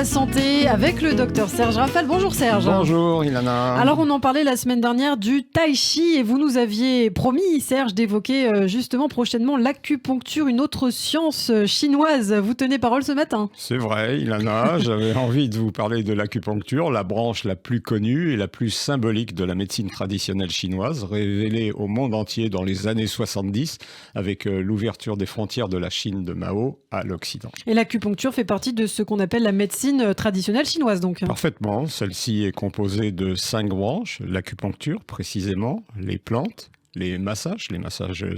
la santé avec le docteur Serge Rafal. Bonjour Serge. Bonjour Ilana. Alors on en parlait la semaine dernière du tai chi et vous nous aviez promis Serge d'évoquer justement prochainement l'acupuncture, une autre science chinoise. Vous tenez parole ce matin. C'est vrai Ilana, j'avais envie de vous parler de l'acupuncture, la branche la plus connue et la plus symbolique de la médecine traditionnelle chinoise, révélée au monde entier dans les années 70 avec l'ouverture des frontières de la Chine de Mao à l'Occident. Et l'acupuncture fait partie de ce qu'on appelle la médecine traditionnelle chinoise donc. Parfaitement, celle-ci est composée de 5 branches, l'acupuncture précisément, les plantes, les massages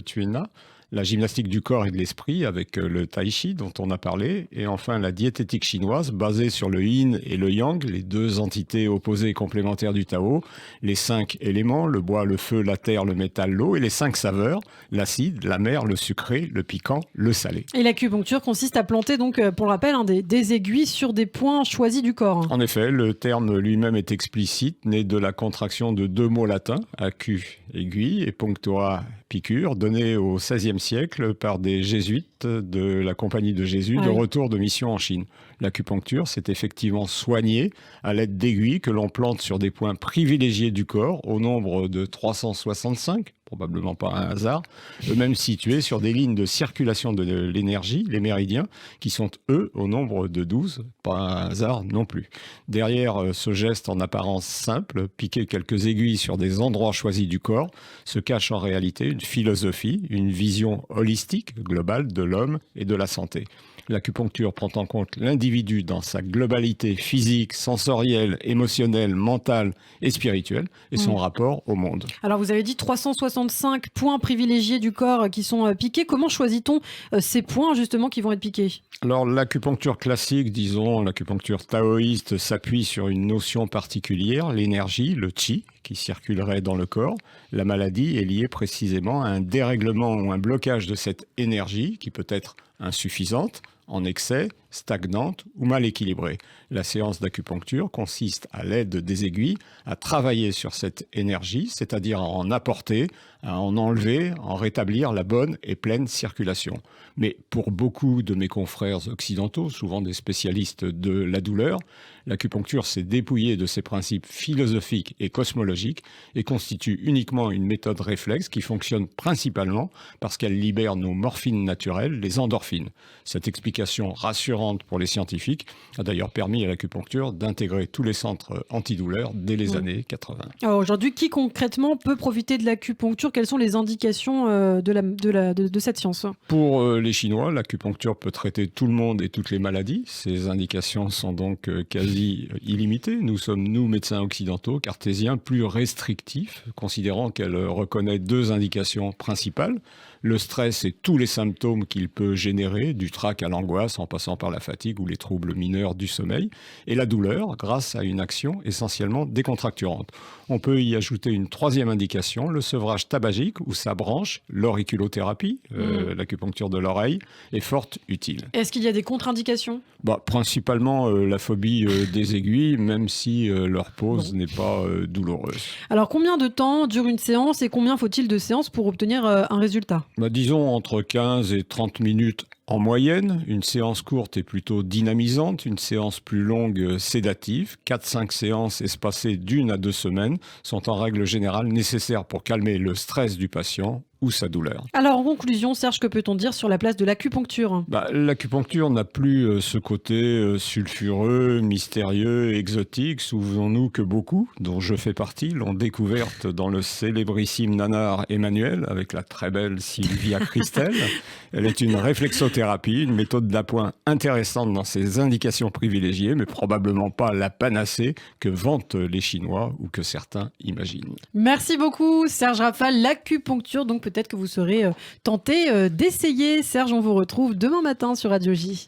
tuina, la gymnastique du corps et de l'esprit avec le tai chi dont on a parlé, et enfin la diététique chinoise basée sur le yin et le yang, les deux entités opposées et complémentaires du Tao, les 5 éléments, le bois, le feu, la terre, le métal, l'eau, et les 5 saveurs, l'acide, l'amer, le sucré, le piquant, le salé. Et l'acupuncture consiste à planter donc, pour le rappel, des aiguilles sur des points choisis du corps. En effet, le terme lui-même est explicite, né de la contraction de 2 mots latins, acu, aiguille, et punctua, piqûre, donnée au XVIe siècle par des jésuites de la Compagnie de Jésus de retour de mission en Chine. L'acupuncture, c'est effectivement soigner à l'aide d'aiguilles que l'on plante sur des points privilégiés du corps, au nombre de 365, probablement pas un hasard, eux-mêmes situés sur des lignes de circulation de l'énergie, les méridiens, qui sont eux au nombre de 12, pas un hasard non plus. Derrière ce geste en apparence simple, piquer quelques aiguilles sur des endroits choisis du corps, se cache en réalité une philosophie, une vision holistique, globale de l'homme et de la santé. L'acupuncture prend en compte l'individu dans sa globalité physique, sensorielle, émotionnelle, mentale et spirituelle et son rapport au monde. Alors vous avez dit 365 points privilégiés du corps qui sont piqués. Comment choisit-on ces points justement qui vont être piqués ? Alors l'acupuncture classique, disons l'acupuncture taoïste, s'appuie sur une notion particulière, l'énergie, le qi, qui circulerait dans le corps. La maladie est liée précisément à un dérèglement ou un blocage de cette énergie qui peut être insuffisante, en excès, stagnante ou mal équilibrée. La séance d'acupuncture consiste, à l'aide des aiguilles, à travailler sur cette énergie, c'est-à-dire à en apporter, à en enlever, à en rétablir la bonne et pleine circulation. Mais pour beaucoup de mes confrères occidentaux, souvent des spécialistes de la douleur, l'acupuncture s'est dépouillée de ses principes philosophiques et cosmologiques et constitue uniquement une méthode réflexe qui fonctionne principalement parce qu'elle libère nos morphines naturelles, les endorphines. Cette explication rassurante pour les scientifiques a d'ailleurs permis à l'acupuncture d'intégrer tous les centres antidouleurs dès les années 80. Alors aujourd'hui, qui concrètement peut profiter de l'acupuncture ? Quelles sont les indications de cette science ? Pour les Chinois, l'acupuncture peut traiter tout le monde et toutes les maladies. Ces indications sont donc quasi illimitées. Nous sommes, nous, médecins occidentaux, cartésiens, plus restrictifs, considérant qu'elle reconnaît 2 indications principales. Le stress et tous les symptômes qu'il peut générer, du trac à l'angoisse en passant par la fatigue ou les troubles mineurs du sommeil, et la douleur grâce à une action essentiellement décontracturante. On peut y ajouter une 3e indication, le sevrage tabagique ou sa branche, l'auriculothérapie, l'acupuncture de l'oreille, est fort utile. Est-ce qu'il y a des contre-indications ? Principalement la phobie des aiguilles, même si leur pose n'est pas douloureuse. Alors combien de temps dure une séance et combien faut-il de séances pour obtenir un résultat ? Disons entre 15 et 30 minutes en moyenne. Une séance courte est plutôt dynamisante, une séance plus longue sédative. 4-5 séances espacées d'1 à 2 semaines sont en règle générale nécessaires pour calmer le stress du patient ou sa douleur. Alors en conclusion, Serge, que peut-on dire sur la place de l'acupuncture ? L'acupuncture n'a plus ce côté sulfureux, mystérieux, exotique. Souvenons-nous que beaucoup, dont je fais partie, l'ont découverte dans le célébrissime nanar Emmanuel avec la très belle Sylvia Christel. Elle est une réflexothérapie, une méthode d'appoint intéressante dans ses indications privilégiées, mais probablement pas la panacée que vantent les Chinois ou que certains imaginent. Merci beaucoup Serge Rafal, l'acupuncture, donc peut-être que vous serez tenté d'essayer. Serge, on vous retrouve demain matin sur Radio J.